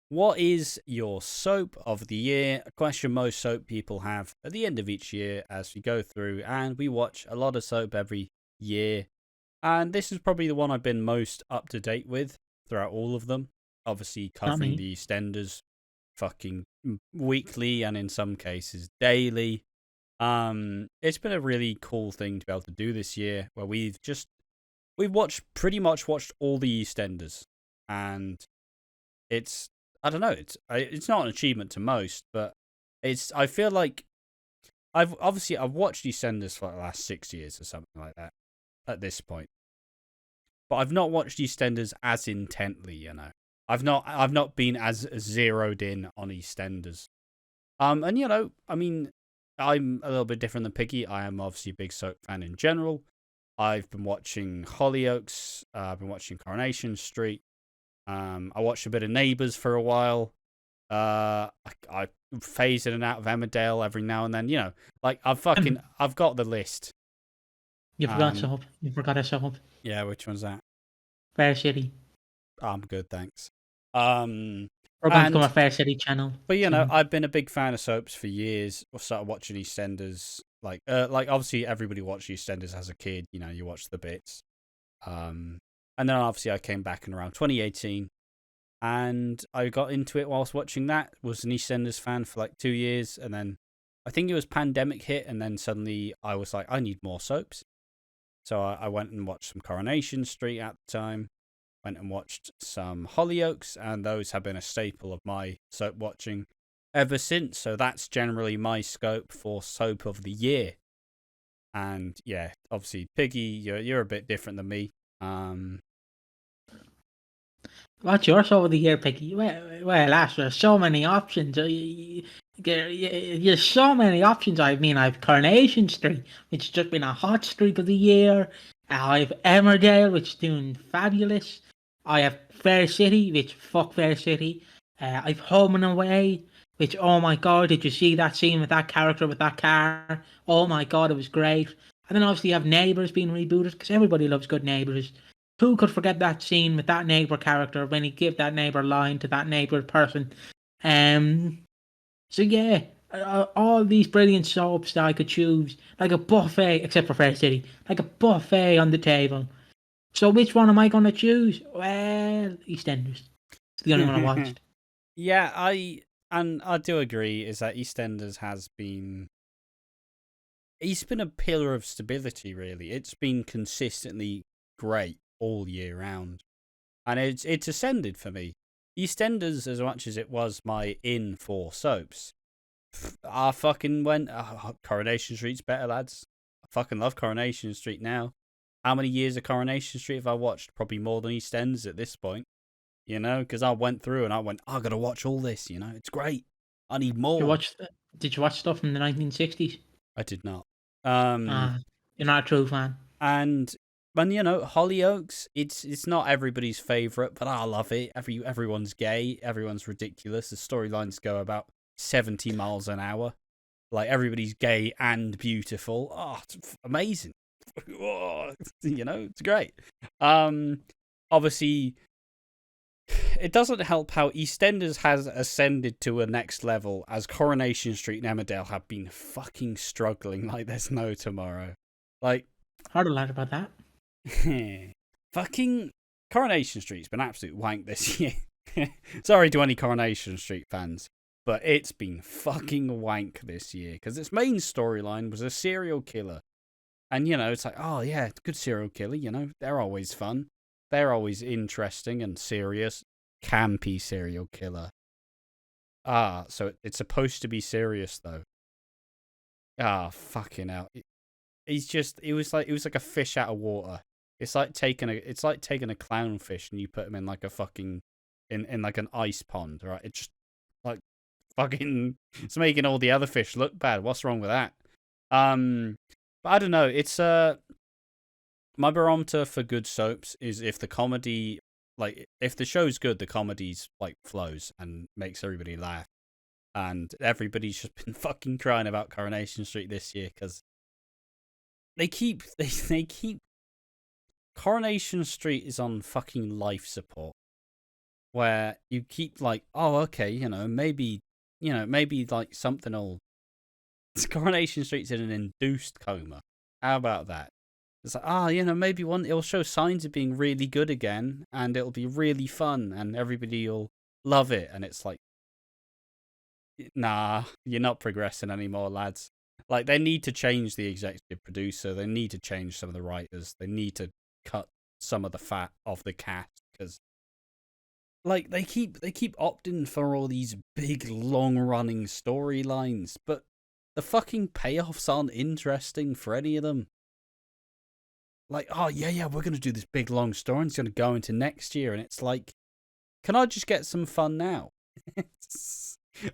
What is your soap of the year? A question most soap people have at the end of each year as we go through, and we watch a lot of soap every year. And this is probably the one I've been most up to date with throughout all of them. Obviously, Not covering me. the EastEnders fucking weekly and in some cases daily. It's been a really cool thing to be able to do this year, where we've pretty much watched all the EastEnders, and it's I don't know, it's not an achievement to most, but I feel like I've watched EastEnders for the last 6 years or something like that at this point, but I've not watched EastEnders as intently, you know. I've not been as zeroed in on EastEnders. And you know, I mean, I'm a little bit different than Piggy. I am obviously a big soap fan in general. I've been watching Hollyoaks. I've been watching Coronation Street. I watched a bit of Neighbours for a while. I phase in and out of Emmerdale every now and then. You know, like I've got the list. You forgot soap. You forgot a soap. Yeah, which one's that? Fair City. I'm good, thanks. We're going to become a Fair City channel. But you know, soon. I've been a big fan of soaps for years. I started watching EastEnders, like obviously everybody watched EastEnders as a kid. You know, you watch the bits. And then obviously I came back in around 2018, and I got into it whilst watching that. Was an EastEnders fan for like 2 years, and then I think it was pandemic hit, and then suddenly I was like, I need more soaps. So I went and watched some Coronation Street at the time. Went and watched some Hollyoaks, and those have been a staple of my soap watching ever since. So that's generally my scope for soap of the year. And yeah, obviously, Piggy, you're a bit different than me. What's your soap of the year, Piggy? Well, Ash, there's so many options. There's so many options. I mean, I've Coronation Street, which has just been a hot streak of the year. I've Emmerdale, which is doing fabulous. I have Fair City, which fuck Fair City. I've Home and Away, which, oh my god, did you see that scene with that character with that car? Oh my god, it was great. And then obviously you have Neighbours being rebooted, because everybody loves good Neighbours. Who could forget that scene with that neighbour character when he gave that neighbour line to that neighbour person? So yeah, all these brilliant soaps that I could choose, like a buffet, except for Fair City, like a buffet on the table. So which one am I going to choose? Well, EastEnders. It's the only one I watched. Yeah, I do agree. Is that EastEnders he's been a pillar of stability. Really, it's been consistently great all year round, and it's ascended for me. EastEnders, as much as it was my in for soaps, I fucking went. Coronation Street's better, lads. I fucking love Coronation Street now. How many years of Coronation Street have I watched? Probably more than EastEnders at this point. You know, because I went through and I went, I gotta watch all this. You know, it's great. I need more. Did you watch stuff from the 1960s? I did not. You're not a true fan. And you know, Hollyoaks, it's not everybody's favourite, but I love it. Everyone's gay, everyone's ridiculous. The storylines go about 70 miles an hour. Like, everybody's gay and beautiful. Oh, it's amazing. You know, it's great. Obviously, it doesn't help how EastEnders has ascended to a next level, as Coronation Street and Emmerdale have been fucking struggling like there's no tomorrow. Like, Heard a lot about that. Fucking Coronation Street's been absolute wank this year. Sorry to any Coronation Street fans, but it's been fucking wank this year, because its main storyline was a serial killer. And, you know, it's like, oh yeah, good serial killer, you know, they're always fun. They're always interesting and serious. Campy serial killer. So it's supposed to be serious, though. Fucking hell. It was like a fish out of water. It's like taking a clownfish and you put him in like a fucking in like an ice pond, right? It's just like fucking, it's making all the other fish look bad. What's wrong with that? But I don't know. It's my barometer for good soaps is if the comedy, like, if the show's good, the comedy's like flows and makes everybody laugh. And everybody's just been fucking crying about Coronation Street this year because they keep Coronation Street is on fucking life support. where you keep like, oh, okay, maybe like something will. Coronation Street's in an induced coma. How about that? It's like, maybe it'll show signs of being really good again, and it'll be really fun, and everybody will love it. And it's like, nah, you're not progressing anymore, lads. Like, they need to change the executive producer. They need to change some of the writers. They need to cut some of the fat off the cast, because like they keep opting for all these big long running storylines, but the fucking payoffs aren't interesting for any of them. Like, oh yeah, we're gonna do this big long story and it's gonna go into next year, and it's like, can I just get some fun now?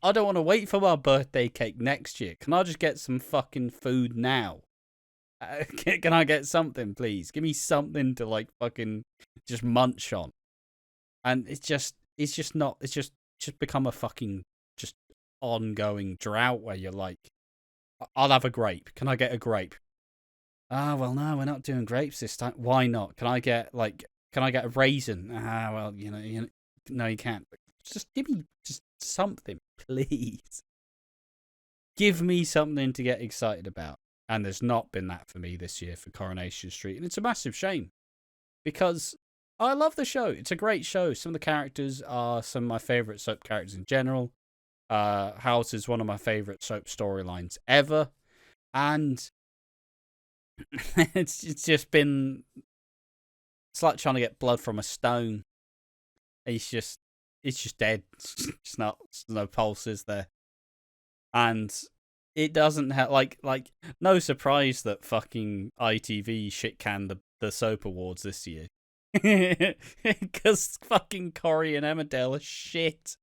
I don't want to wait for my birthday cake next year. Can I just get some fucking food now? Can I get something, please? Give me something to like fucking just munch on. And it's just become a fucking just ongoing drought where you're like, I'll have a grape. Can I get a grape? Well, no, we're not doing grapes this time. Why not? Can I get a raisin? Well, no, you can't. Just give me just something, please. Give me something to get excited about. And there's not been that for me this year for Coronation Street. And it's a massive shame, because I love the show. It's a great show. Some of the characters are some of my favourite soap characters in general. House is one of my favourite soap storylines ever. And it's just been... It's like trying to get blood from a stone. It's just dead. It's no pulses there. And it doesn't have... Like, no surprise that fucking ITV shit-canned the soap awards this year. Because fucking Corrie and Emmerdale are shit.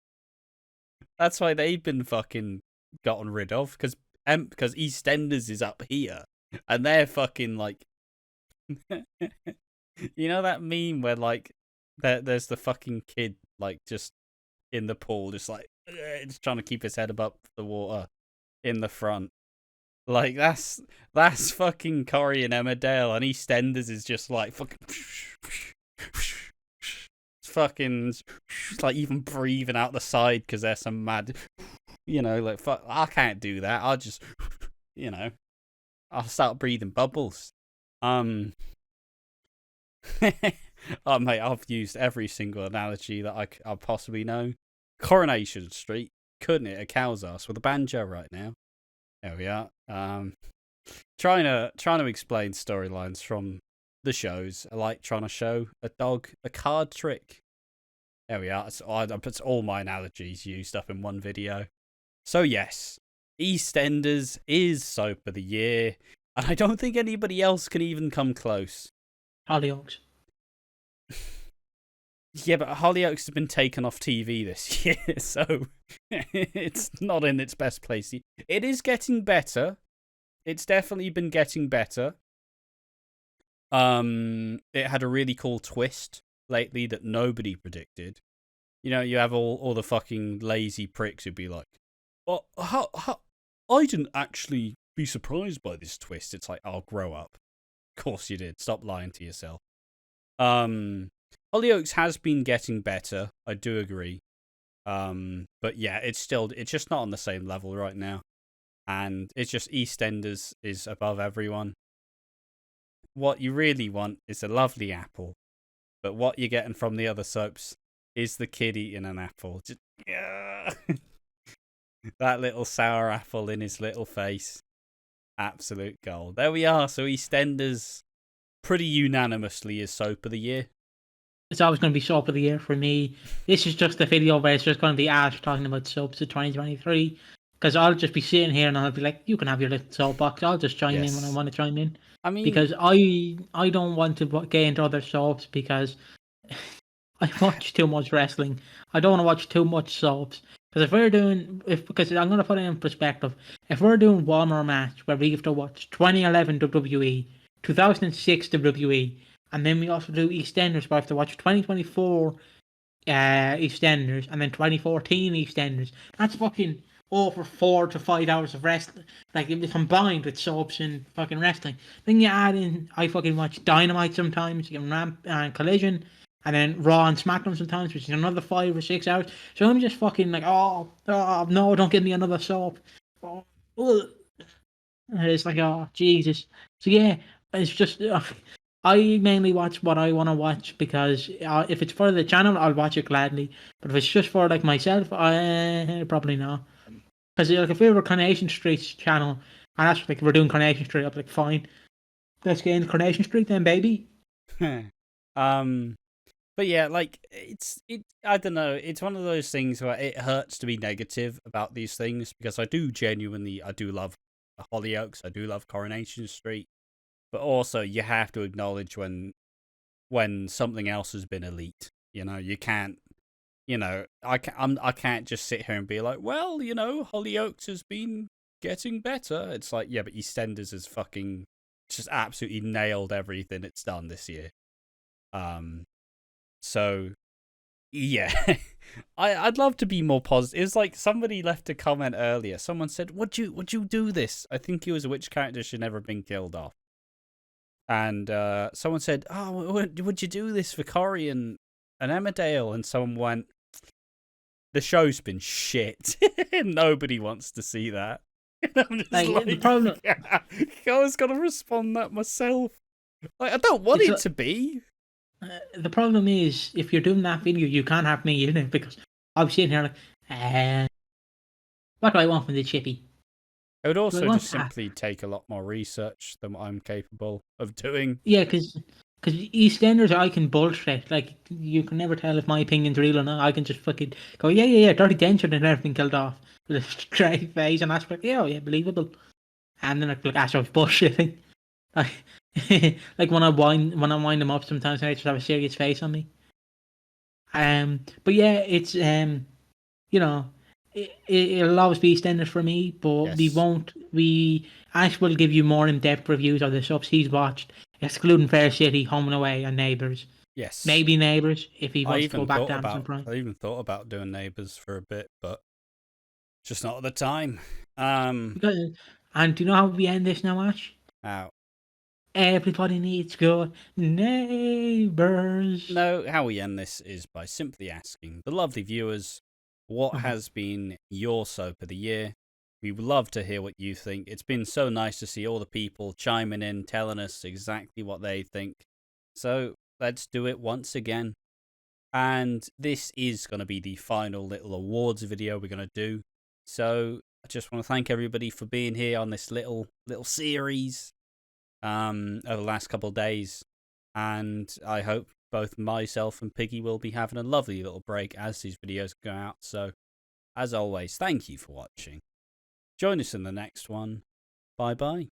That's why they've been fucking gotten rid of. Because EastEnders is up here, and they're fucking like, you know that meme where like there's the fucking kid like just in the pool, just like just trying to keep his head above the water in the front. Like that's fucking Corrie and Emmerdale, and EastEnders is just like fucking. It's fucking like even breathing out the side because they're some mad, like fuck. I can't do that. I'll just, I'll start breathing bubbles. Oh mate, I've used every single analogy that I possibly know. Coronation Street, couldn't it? A cow's ass with a banjo right now. There we are. Trying to explain storylines from the shows. I like trying to show a dog a card trick. There we are. I put all my analogies used up in one video. So yes, EastEnders is soap of the year, and I don't think anybody else can even come close. Hollyoaks. Yeah, but Hollyoaks has been taken off TV this year, so it's not in its best place. It is getting better. It's definitely been getting better. It had a really cool twist lately that nobody predicted. You have all the fucking lazy pricks who'd be like, "Oh, how I didn't actually be surprised by this twist." It's like, "Oh, grow up." Of course you did. Stop lying to yourself. Hollyoaks has been getting better. I do agree. But yeah, it's just not on the same level right now. And it's just EastEnders is above everyone. What you really want is a lovely apple, but what you're getting from the other soaps is the kid eating an apple. Just, that little sour apple in his little face. Absolute gold. There we are. So EastEnders pretty unanimously is soap of the year. It's always going to be soap of the year for me. This is just a video where it's just going to be Ash talking about soaps of 2023. Because I'll just be sitting here and I'll be like, you can have your little soapbox. I'll just chime in when I want to chime in. I mean, because I don't want to get into other soaps because I watch too much wrestling. I don't want to watch too much soaps. Because because I'm going to put it in perspective. If we're doing one more match where we have to watch 2011 WWE, 2006 WWE, and then we also do EastEnders where I have to watch 2024 EastEnders and then 2014 EastEnders, that's fucking over 4 to 5 hours of wrestling, like combined with soaps and fucking wrestling. Then you add in, I fucking watch Dynamite sometimes, you can Ramp and Collision, and then Raw and SmackDown sometimes, which is another 5 or 6 hours. So I'm just fucking like, oh no, don't give me another soap. Oh, ugh. And it's like, oh Jesus. So yeah, it's just I mainly watch what I want to watch because if it's for the channel, I'll watch it gladly. But if it's just for like myself, I probably not. Because like if we were Coronation Street's channel, and that's like we're doing Coronation Street, I'd be like, fine, let's get into Coronation Street then, baby. um, but yeah, like I don't know. It's one of those things where it hurts to be negative about these things because I do love Hollyoaks, I do love Coronation Street, but also you have to acknowledge when something else has been elite. You can't. I can't just sit here and be like, well, Hollyoaks has been getting better. It's like, yeah, but EastEnders has fucking just absolutely nailed everything it's done this year. So yeah, I'd love to be more positive. It was like somebody left a comment earlier. Someone said, "Would you do this?" I think it was which character should never have been killed off. And someone said, "Oh, would you do this for Corrie and Emmerdale?" And someone went, "The show's been shit. Nobody wants to see that." And I'm just like the problem. Yeah, I was gonna respond that myself. Like, I don't want it to be. The problem is, if you're doing that video, you can't have me in it because I'm sitting here like, what do I want from the chippy? It would also just simply take a lot more research than what I'm capable of doing. Yeah, because EastEnders, I can bullshit. Like, you can never tell if my opinion's real or not. I can just fucking go, yeah, dirty denture and everything killed off with a straight face, and that's like, yeah, believable. And then like, I was bullshitting. Like when I wind them up, sometimes I just have a serious face on me. But yeah, it's it'll always be EastEnders for me, but yes. Ash will give you more in-depth reviews of the subs he's watched, excluding Fair City, Home and Away, and Neighbours. Yes. Maybe Neighbours, if he wants to go back to Amazon Prime. I even thought about doing Neighbours for a bit, but just not at the time. And do you know how we end this now, Ash? How? Everybody needs good neighbours. No, how we end this is by simply asking the lovely viewers, what has been your soap of the year? We would love to hear what you think. It's been so nice to see all the people chiming in, telling us exactly what they think. So let's do it once again. And this is going to be the final little awards video we're going to do. So I just want to thank everybody for being here on this little series over the last couple of days. And I hope both myself and Piggy will be having a lovely little break as these videos go out. So, as always, thank you for watching. Join us in the next one. Bye-bye.